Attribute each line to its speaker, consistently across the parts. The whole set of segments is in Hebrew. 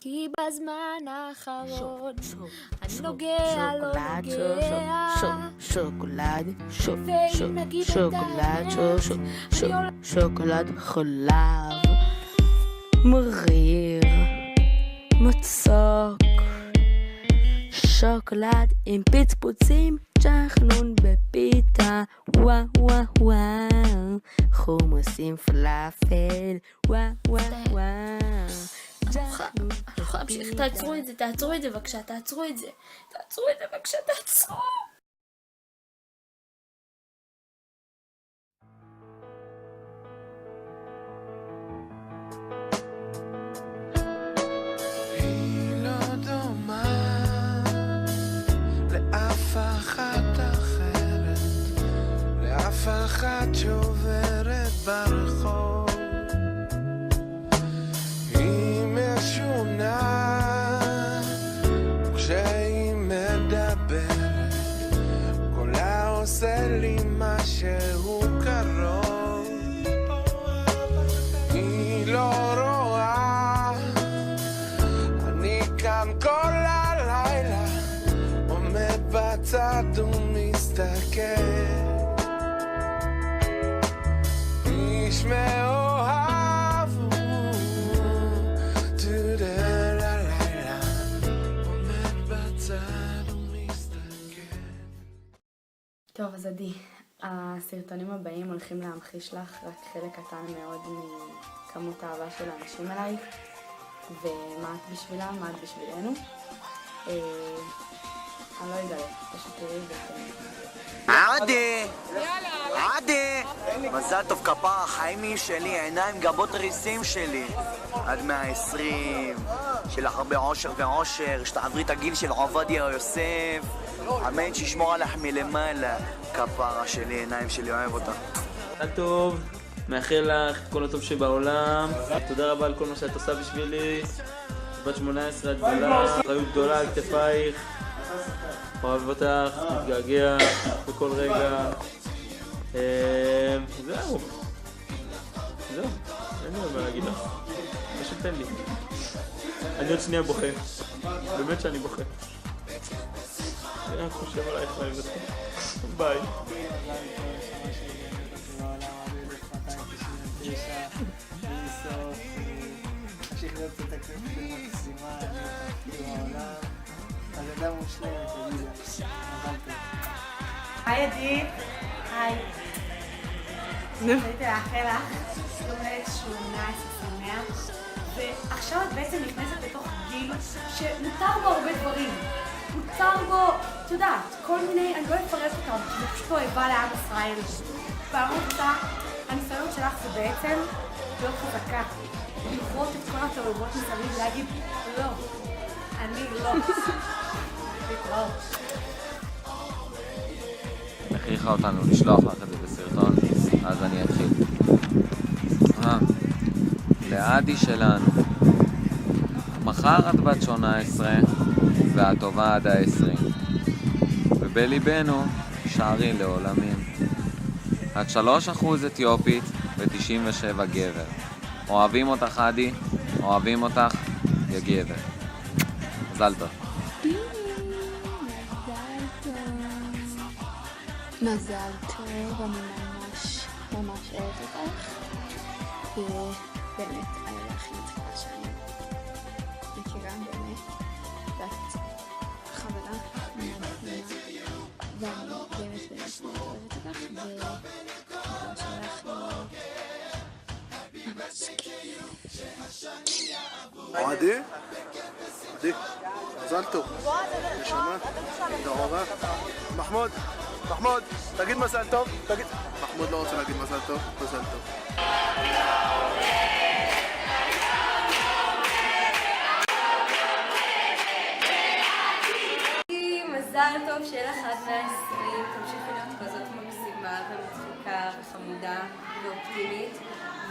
Speaker 1: כי בזמן האחרון אני נוגע, לא נוגע.
Speaker 2: שוקולד,
Speaker 1: ואם נגיד את האמת,
Speaker 2: שוקולד חלב, מריר, מתוק, שוקולד עם פצפוצים, צ'חנון בפיתה, וואו וואו וואו, חומוסים פלאפל, וואו וואו וואו.
Speaker 1: אני יכולה להמשיך, תעצרו את זה בבקשה, תעצרו את זה בבקשה, תעצרו.
Speaker 3: היא לא דומה לאף אחת אחרת, לאף אחת שעוברת ברחוב. היא משונה כשהיא מדברת, קולה עושה לי משהו קרוב. היא לא רואה, אני כאן כל הלילה עומד בצד ומסתכל. איש מאוהב לילה עומד בצד ומסתכל.
Speaker 4: טוב, אז עדי, הסרטונים הבאים הולכים להמחיש לך רק חלק קטן מאוד מכמות האהבה של האנשים עליי, ומה את בשבילם, מה את בשבילנו. אני לא אגלה, פשוט תראי
Speaker 5: עדי, מזל טוב כפרה, חיימים שלי, עיניים גבות ריסים שלי, עד 120, שלך הרבה עושר ועושר, שתעברי את הגיל של עובדיה יוסף, אמן שישמור עליך מלמעלה, כפרה שלי, עיניים שלי, אוהב אותה.
Speaker 6: מזל טוב, מאחל לך את כל הטוב שבעולם, תודה רבה על כל מה שאת עושה בשבילי, בת 18 את גדולה, אחריות גדולה על כתפייך, אוהב אותך, מתגעגע בכל רגע. זהו, אין לי מה להגיד לך, פשוט תן לי. אני עוד שנייה בוכה, באמת שאני בוכה. אני רק חושב עלייך ואוהב אותך. ביי.
Speaker 7: היי עדי. היי. הייתי לאחל לך יום הולדת 18 שמח, ועכשיו את בעצם נכנסת לתוך גיל שמותר בו הרבה דברים. מותר בו, את יודעת, כל מיני, אני לא אפרט אותם, כי זה פשוט אוהבה לעם ישראל. והמוצא, הניסיון שלך זה בעצם להיות חזקה, לראות את כל התאובות מסביב, להגיד לא, אני לא. להתראות.
Speaker 8: הכריחה אותנו לשלוח לך את זה בסרטון, אז אני אתחיל. לעדי שלנו, מחר את בת 18 והטובה עד ה-20, ובליבנו שערי לעולמים. את 3% אתיופית ו97 גבר. אוהבים אותך עדי, אוהבים אותך, יא גבר. מזל טוב.
Speaker 1: מזל טוב, אני ממש אוהבת אותך, ובאמת אני הכי מצפה שאני מכירה באמת, ואת חברה מדהימה, ואני באמת מאוד אוהבת אותך, והחברה שלך ממש כיף.
Speaker 3: עדי? מזל טוב. נשמה, תודה רבה. מחמוד, תגיד מזל טוב. מחמוד לא רוצה להגיד מזל טוב. מזל טוב.
Speaker 7: מזל טוב, שיהיה לך עד 120, תמשיכי להיות כזאת מקסימה ומצחיקה וחמודה ואופטימית,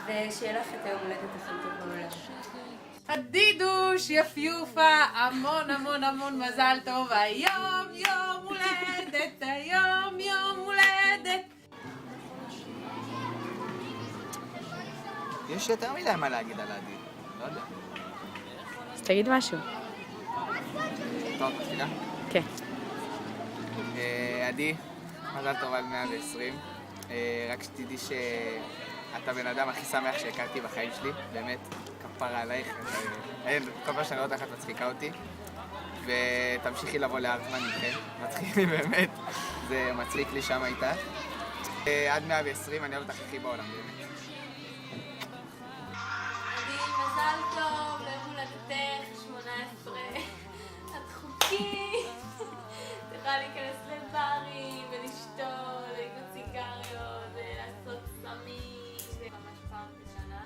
Speaker 7: ושיהיה לך את היום הולדת הכי טוב בעולם.
Speaker 9: עדידוש, יפיופה, המון מזל טוב, היום יום הולדת, היום יום הולדת.
Speaker 5: יש יותר מדי מה להגיד על עדי, לא יודע.
Speaker 4: תגיד משהו.
Speaker 10: טוב, מתחילה?
Speaker 4: כן.
Speaker 10: עדי, מזל טוב על 120. רק שתדעי שאתה בן אדם הכי שמח שהכרתי בחיים שלי, באמת, כפרה עלייך. כל פעם שאני רואה אותך את מצחיקה אותי. ותמשיכי לבוא לארטמן איתכם, מצחיק לי באמת, זה מצחיק לי שם איתך. עד 120, אני אוהב אותך הכי בעולם, באמת.
Speaker 1: עדי, מזל טוב, ליום הולדתך, 18. את חוקית. תוכל להיכנס לברים ולשתות, לקנות סיגריות, לעשות סמים. זה ממש פעם בשנה,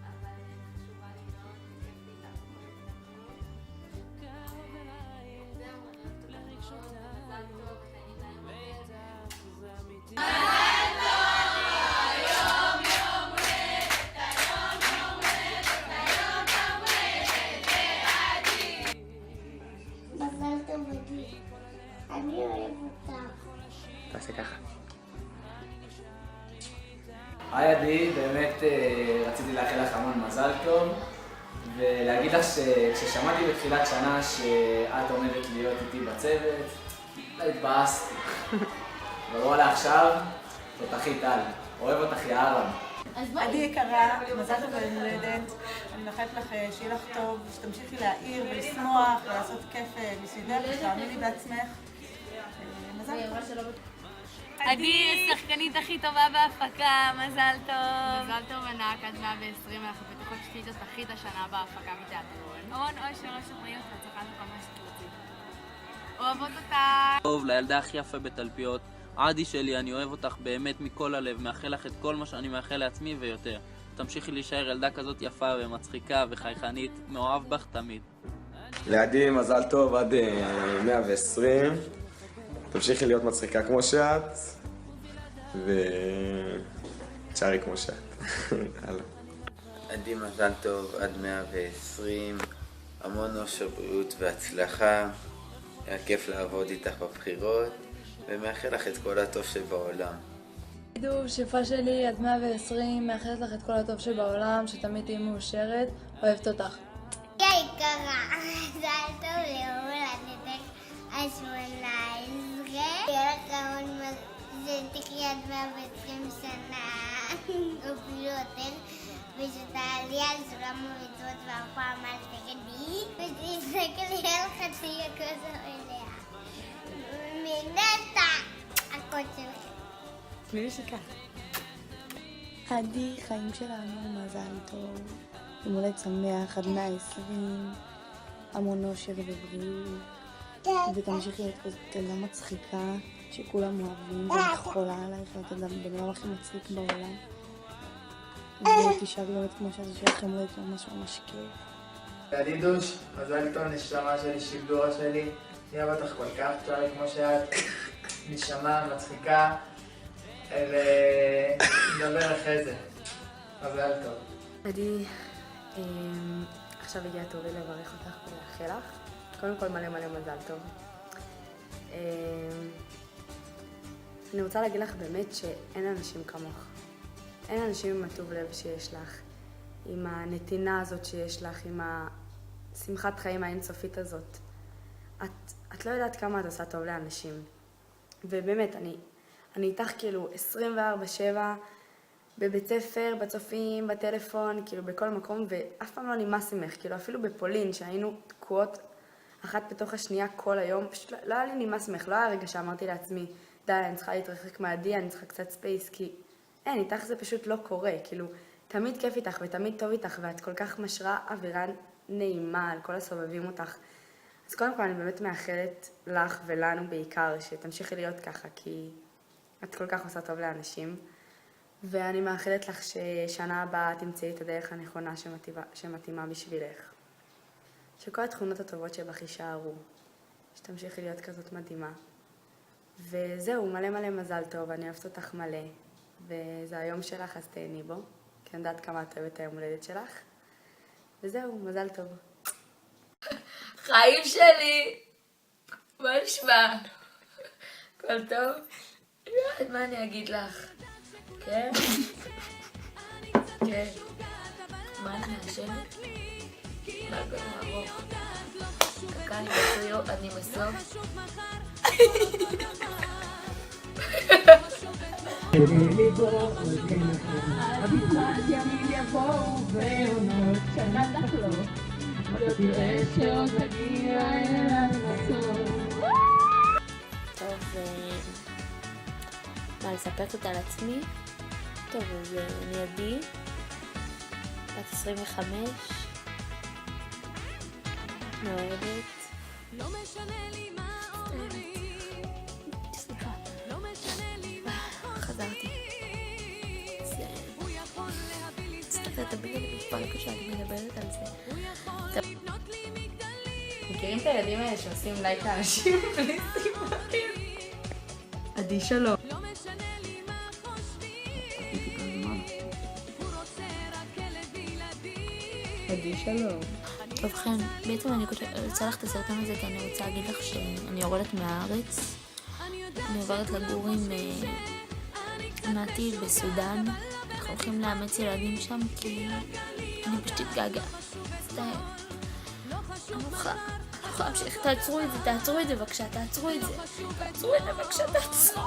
Speaker 1: אבל חשובה לי מאוד, וכיף לי איתך בכל הזדמנות. זהו, אני אוהבת אותך מאוד, מזל טוב, ותהני להם.
Speaker 11: מזל טוב עדי, אני אוהב אותך.
Speaker 10: תעשה ככה.
Speaker 12: היי עדי, באמת רציתי לאחל לך המון מזל טוב ולהגיד לך שכששמעתי בתחילת שנה שאת עומדת להיות איתי בצוות, לא התבאסתי. אבל וואלה עכשיו, תותחית על. אוהב אותך יא ארם.
Speaker 9: עדי יקרה, מזל טוב ליום הולדת. אני מאחלת לך שיהיה לך טוב, שתמשיכי להעיר ולשמוח ולעשות כיף מסביבך, שתאמיני בעצמך. מזל טוב.
Speaker 13: עדי, השחקנית הכי טובה בהפקה, מזל טוב. מזל טוב ענק, עד 120, אנחנו בטוחות שתהיי תותחית השנה בהפקה מתיאטרון. המון אושר, אושר בריאות, והצלחה לכל מה שתרצי. אוהבות אותך.
Speaker 6: טוב, לילדה הכי יפה בתלפיות. עדי שלי, אני אוהב אותך באמת מכל הלב, מאחל לך את כל מה שאני מאחל לעצמי ויותר. תמשיכי להישאר ילדה כזאת יפה ומצחיקה וחייכנית, מאוהב בך תמיד.
Speaker 14: לעדי מזל טוב עד 120, תמשיכי להיות מצחיקה כמו שאת, ותשארי כמו שאת. הלאה.
Speaker 15: עדי מזל טוב עד 120, המון אושר, בריאות והצלחה, היה כיף לעבוד איתך בבחירות, ומאחל לך את כל הטוב שבעולם.
Speaker 16: עידו, שפה שלי עד 120, מאחלת לך את כל הטוב שבעולם, שתמיד תהיי מאושרת, אוהבת אותך.
Speaker 11: יא יקרה, מזל טוב ליום הולדתך ה-18. יהיה לך המון שתחי עד 120 שנה, אפילו יותר, ושתעלי על סולם המצוות ואף פעם אל תגדי, ושתסתכלי על חצי הכוס המלאה. מנטה, הקוד שלכם.
Speaker 4: תני לי שיקה.
Speaker 16: עדי, חיים שלנו, מזל טוב. יום הולדת שמח עד 120, המון אושר ובריאות. ותמשיכי להיות כזאת ילדה מצחיקה, שכולם אוהבים, ואני חולה עלייך, ואת הבן אדם הכי מצחיק בעולם. ותשארי באמת כמו שזה שיהיה לכם הולדת ממש ממש כיף.
Speaker 17: עדידוש, מזל טוב נשמה שלי, שיבדורה שלי. אני אוהב אותך כל כך, תשארי כמו שאת. נשמה, מצחיקה. ונדבר אחרי זה. מזל טוב.
Speaker 4: עדי, עכשיו הגיע תורי לברך אותך ולאחל לך. קודם כל מלא מלא מזל טוב. אני רוצה להגיד לך באמת שאין אנשים כמוך. אין אנשים עם הטוב לב שיש לך, עם הנתינה הזאת שיש לך, עם השמחת חיים האינסופית הזאת. את לא יודעת כמה את עושה טוב לאנשים. ובאמת, אני איתך כאילו 24/7, בבית ספר, בצופים, בטלפון, כאילו בכל מקום, ואף פעם לא נמאס ממך. כאילו אפילו בפולין, שהיינו תקועות אחת בתוך השנייה כל היום, פשוט לא היה לי נמאס ממך. לא היה רגע שאמרתי לעצמי, די, אני צריכה להתרחק מעדי, אני צריכה קצת ספייס, כי אין, איתך זה פשוט לא קורה. כאילו, תמיד כיף איתך ותמיד טוב איתך, ואת כל כך משרה אווירה נעימה על כל הסובבים אותך. אז קודם כל אני באמת מאחלת לך ולנו בעיקר, שתמשיכי להיות ככה, כי את כל כך עושה טוב לאנשים. ואני מאחלת לך ששנה הבאה תמצאי את הדרך הנכונה שמתאימה בשבילך. שכל התכונות הטובות שבך יישארו, שתמשיכי להיות כזאת מדהימה. וזהו, מלא מלא מזל טוב, אני אוהבת אותך מלא. וזה היום שלך, אז תהני בו, כי אני יודעת כמה את אוהבת היום הולדת שלך. וזהו, מזל טוב.
Speaker 1: חיים שלי! מה נשמע? הכל טוב? מה אני אגיד לך? כן? כן. מה אני מאשרת?
Speaker 2: אני בסוף. טוב, מה, לספר קצת על עצמי? טוב, אז אני עדי, בת 25, מאוהבת. סליחה, חזרתי. סליחה, תמיד אני מתפרקת שאני מדברת על זה.
Speaker 4: מכירים את הילדים האלה שעושים לייק לאנשים בלי סיבה? עדי שלום. עדי שלום.
Speaker 2: טוב כן, בעצם אני רוצה לך את הסרטון הזה כי אני רוצה להגיד לך שאני יורדת מהארץ. אני עוברת לגור עם נתי בסודן. אנחנו הולכים לאמץ ילדים שם כי אני פשוט התגעגעת. אני לא יכולה להמשיך, תעצרו את זה בבקשה, תעצרו את זה בבקשה, תעצרו.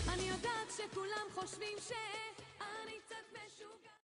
Speaker 1: אני יודעת שכולם חושבים